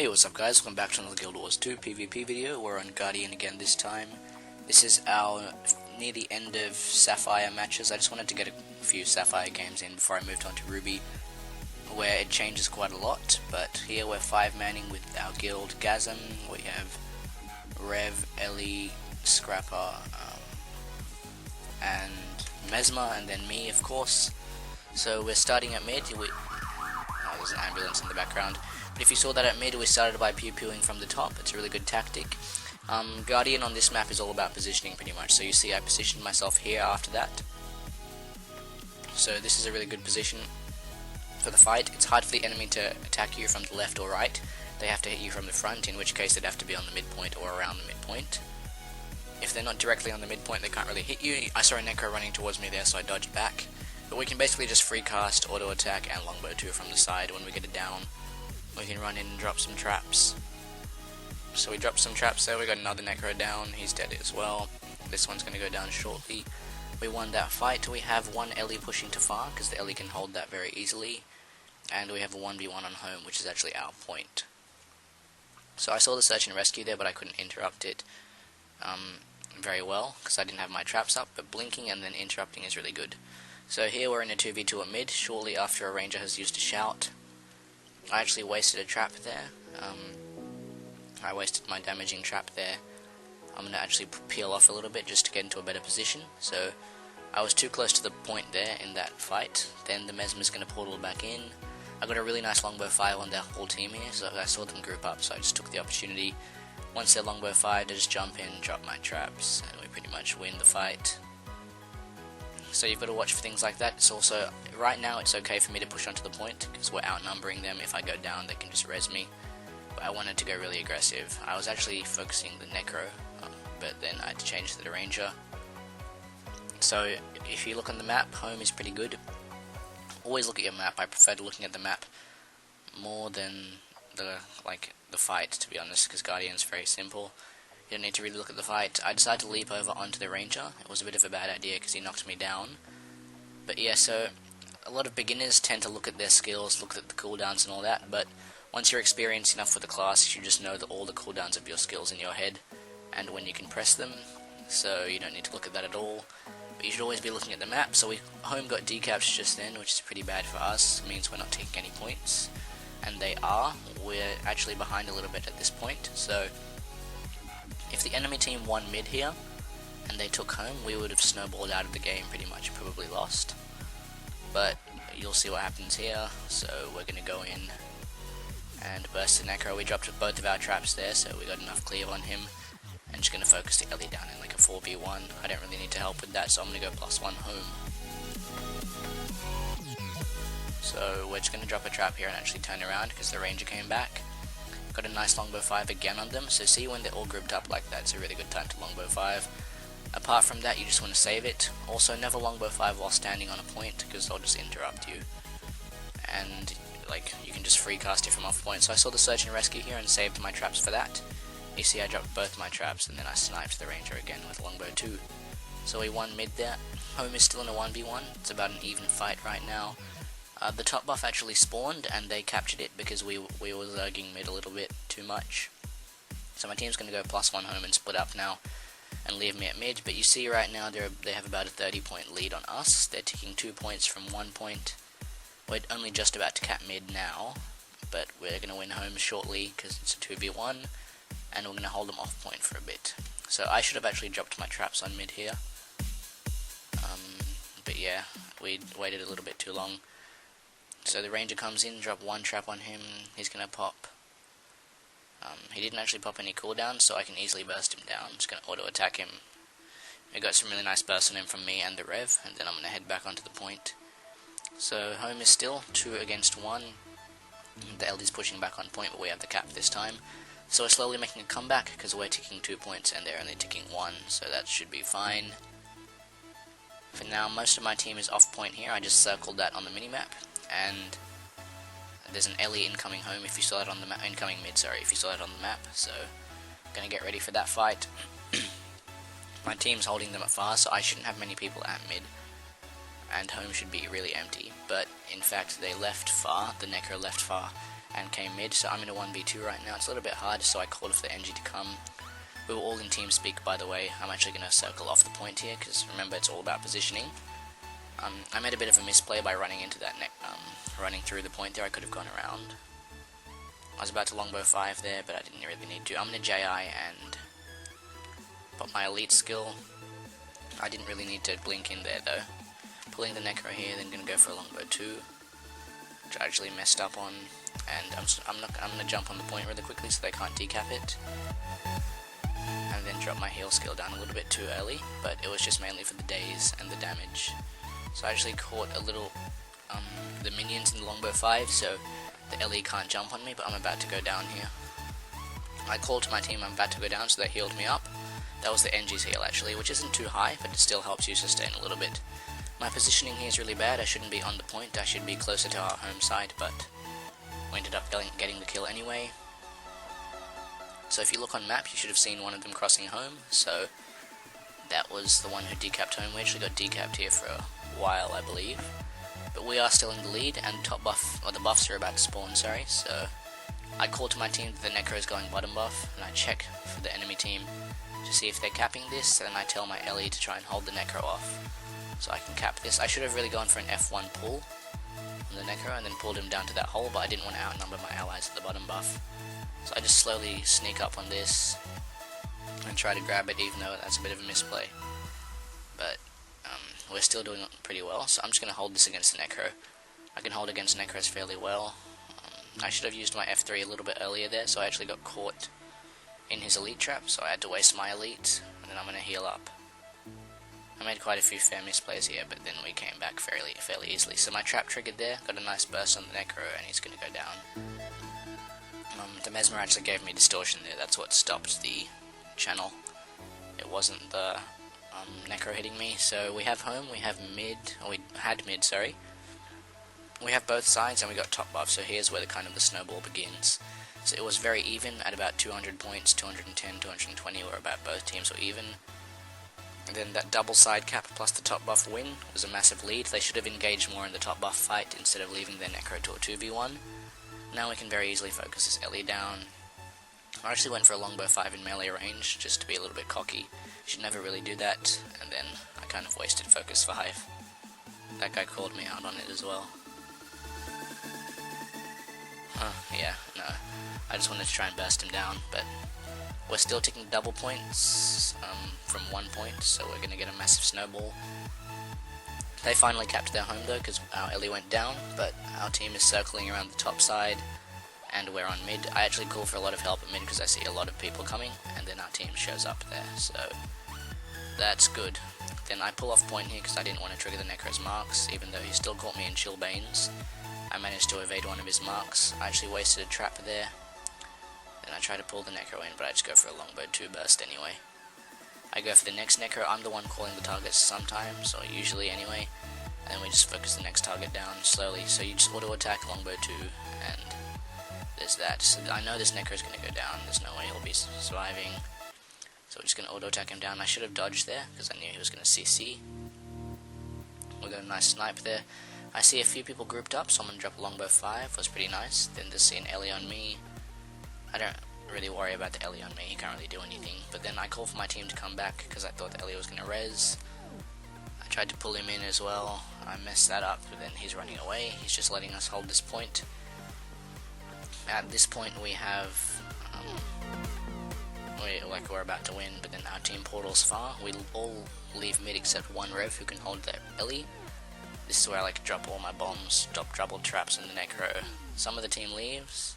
Hey, what's up guys, welcome back to another Guild Wars 2 PvP video. We're on Guardian again this time. This is our near the end of Sapphire matches. I just wanted to get a few Sapphire games in before I moved on to Ruby, where it changes quite a lot. But here we're 5-manning with our guild Gasm. We have Rev, Ellie, Scrapper, and Mesmer, and then me of course. So we're starting at mid. There's an ambulance in the background. But if you saw that at mid, we started by pew-pewing from the top. It's a really good tactic. Guardian on this map is all about positioning pretty much. So you see I positioned myself here after that. So this is a really good position for the fight. It's hard for the enemy to attack you from the left or right. They have to hit you from the front, in which case they'd have to be on the midpoint or around the midpoint. If they're not directly on the midpoint, they can't really hit you. I saw a Necro running towards me there, so I dodged back. But we can basically just free cast, auto attack, and longbow 2 from the side when we get it down. We can run in and drop some traps. So we dropped some traps there, we got another Necro down, he's dead as well. This one's going to go down shortly. We won that fight. We have one Ellie pushing to far, because the Ellie can hold that very easily. And we have a 1v1 on home, which is actually our point. So I saw the search and rescue there, but I couldn't interrupt it very well, because I didn't have my traps up, but blinking and then interrupting is really good. So here we're in a 2v2 at mid, shortly after a ranger has used a shout. I actually wasted a trap there. I wasted my damaging trap there. I'm going to actually peel off a little bit just to get into a better position. So I was too close to the point there in that fight. Then the Mesmer's going to portal back in. I got a really nice longbow 5 on their whole team here, so I saw them group up, so I just took the opportunity. Once their longbow 5, I just jump in, drop my traps, and we pretty much win the fight. So you've got to watch for things like that. It's also, right now it's okay for me to push onto the point, because we're outnumbering them. If I go down, they can just res me. But I wanted to go really aggressive. I was actually focusing the Necro, but then I had to change to the Ranger. So if you look on the map, home is pretty good. Always look at your map. I prefer looking at the map more than the fight, to be honest, because Guardian's very simple. You don't need to really look at the fight. I decided to leap over onto the Ranger. It was a bit of a bad idea because he knocked me down. But yeah, so a lot of beginners tend to look at their skills, look at the cooldowns and all that, but once you're experienced enough with the class, you just know that all the cooldowns of your skills in your head and when you can press them, so you don't need to look at that at all. But you should always be looking at the map. So home got decaps just then, which is pretty bad for us. It means we're not taking any points, and they are. We're actually behind a little bit at this point, so if the enemy team won mid here, and they took home, we would have snowballed out of the game pretty much, probably lost. But you'll see what happens here, so we're going to go in and burst the Necro. We dropped both of our traps there, so we got enough cleave on him. And just going to focus the Ellie down in like a 4v1. I don't really need to help with that, so I'm going to go +1 home. So we're just going to drop a trap here and actually turn around, because the Ranger came back. Got a nice longbow 5 again on them, so see when they're all grouped up like that, it's a really good time to longbow 5. Apart from that, you just want to save it. Also, never longbow 5 while standing on a point, because they'll just interrupt you. And you can just free cast it from off point. So I saw the search and rescue here and saved my traps for that. You see I dropped both my traps, and then I sniped the Ranger again with longbow 2. So we won mid there. Home is still in a 1v1, it's about an even fight right now. The top buff actually spawned, and they captured it because we were zerging mid a little bit too much. So my team's going to go +1 home and split up now, and leave me at mid. But you see right now they have about a 30-point lead on us. They're ticking 2 points from 1 point. We're only just about to cap mid now, but we're going to win home shortly because it's a 2v1, and we're going to hold them off point for a bit. So I should have actually dropped my traps on mid here. But yeah, we waited a little bit too long. So the Ranger comes in, drop one trap on him, he's going to pop. He didn't actually pop any cooldowns, so I can easily burst him down. I'm just going to auto attack him. We got some really nice bursts on him from me and the Rev, and then I'm going to head back onto the point. So home is still 2 against 1. The LD's pushing back on point, but we have the cap this time. So we're slowly making a comeback, because we're ticking 2 points and they're only ticking 1, so that should be fine. For now, most of my team is off point here. I just circled that on the minimap. And there's an Ellie incoming home if you saw that on the map, incoming mid, sorry, if you saw that on the map, so I'm gonna get ready for that fight. My team's holding them at far, so I shouldn't have many people at mid, and home should be really empty, but in fact they left far, the Necro left far, and came mid, so I'm in a 1v2 right now. It's a little bit hard, so I called for the NG to come. We were all in team speak, by the way. I'm actually going to circle off the point here, because remember, it's all about positioning. I made a bit of a misplay by running into that running through the point there. I could have gone around. I was about to longbow 5 there, but I didn't really need to. I'm in a JI and pop my elite skill. I didn't really need to blink in there though. Pulling the necro here, then gonna go for a longbow 2, which I actually messed up on. And I'm gonna jump on the point really quickly so they can't decap it. And then drop my heal skill down a little bit too early, but it was just mainly for the daze and the damage. So I actually caught a little the minions in the longbow 5, so the LE can't jump on me, but I'm about to go down here. I called to my team I'm about to go down, so they healed me up. That was the NG's heal actually, which isn't too high, but it still helps you sustain a little bit. My positioning here is really bad. I shouldn't be on the point, I should be closer to our home side, but we ended up getting the kill anyway. So if you look on map, you should have seen one of them crossing home, so that was the one who decapped home. We actually got decapped here for a while, I believe. But we are still in the lead, and top buff, or the buffs are about to spawn, sorry, so I called to my team that the necro is going bottom buff, and I check for the enemy team to see if they're capping this, and then I tell my LE to try and hold the necro off, so I can cap this. I should have really gone for an F1 pull on the necro, and then pulled him down to that hole, but I didn't want to outnumber my allies at the bottom buff. So I just slowly sneak up on this, and try to grab it, even though that's a bit of a misplay. But we're still doing pretty well, so I'm just going to hold this against the necro. I can hold against necros fairly well. I should have used my F3 a little bit earlier there, so I actually got caught in his elite trap, so I had to waste my elite, and then I'm going to heal up. I made quite a few fair misplays here, but then we came back fairly easily. So my trap triggered there, got a nice burst on the necro, and he's going to go down. The mesmer actually gave me distortion there, that's what stopped the channel. It wasn't the necro hitting me. So we have home, we have mid, or we had mid, sorry. We have both sides and we got top buff, so here's where the snowball begins. So it was very even at about 200 points, 210, 220, where about both teams were even. And then that double side cap plus the top buff win was a massive lead. They should have engaged more in the top buff fight instead of leaving their necro to a 2v1. Now we can very easily focus this LE down. I actually went for a longbow 5 in melee range, just to be a little bit cocky. Should never really do that, and then I kind of wasted focus 5. That guy called me out on it as well. Yeah, no. I just wanted to try and burst him down, but we're still taking double points from 1 point, so we're going to get a massive snowball. They finally capped their home though, because our LE went down, but our team is circling around the top side, and we're on mid. I actually call for a lot of help at mid because I see a lot of people coming, and then our team shows up there, so that's good. Then I pull off point here because I didn't want to trigger the necro's marks, even though he still caught me in chill banes. I managed to evade one of his marks. I actually wasted a trap there. Then I try to pull the necro in, but I just go for a longbow 2 burst anyway. I go for the next necro. I'm the one calling the targets sometimes, or usually anyway, and then we just focus the next target down slowly. So you just auto attack longbow 2, and there's that. So I know this necro is going to go down. There's no way he'll be surviving. So we're just going to auto attack him down. I should have dodged there because I knew he was going to CC. We got a nice snipe there. I see a few people grouped up. Someone dropped a longbow 5. Was pretty nice. Then to see an LE on me. I don't really worry about the LE on me. He can't really do anything. But then I call for my team to come back because I thought the LE was going to res. I tried to pull him in as well. I messed that up. But then he's running away. He's just letting us hold this point. At this point we have we're about to win, but then our team portals far. We all leave mid except one rev who can hold their LE. This is where I like to drop all my bombs, drop double traps in the necro. Some of the team leaves,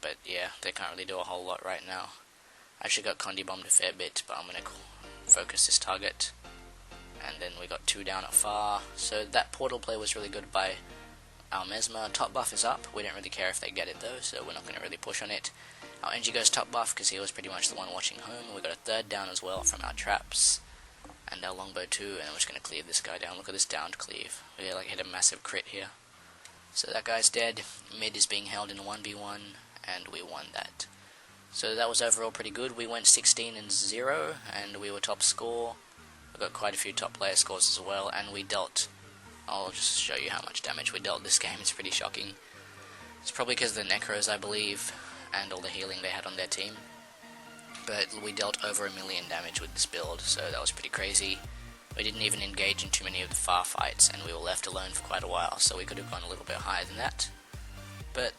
but yeah, they can't really do a whole lot right now. I actually got Condi bombed a fair bit, but I'm going to focus this target. And then we got 2 down at far, so that portal play was really good by our Mesmer. Top buff is up. We don't really care if they get it though, so we're not going to really push on it. Our NG goes top buff because he was pretty much the one watching home. We got a 3rd down as well from our traps. And our longbow 2, and we're just going to cleave this guy down. Look at this downed cleave. We hit a massive crit here. So that guy's dead. Mid is being held in a 1v1, and we won that. So that was overall pretty good. We went 16-0, and we were top score. We got quite a few top player scores as well, and we dealt... I'll just show you how much damage we dealt this game. It's pretty shocking. It's probably because of the Necros, I believe, and all the healing they had on their team. But we dealt over 1 million damage with this build, so that was pretty crazy. We didn't even engage in too many of the far fights, and we were left alone for quite a while, so we could have gone a little bit higher than that. But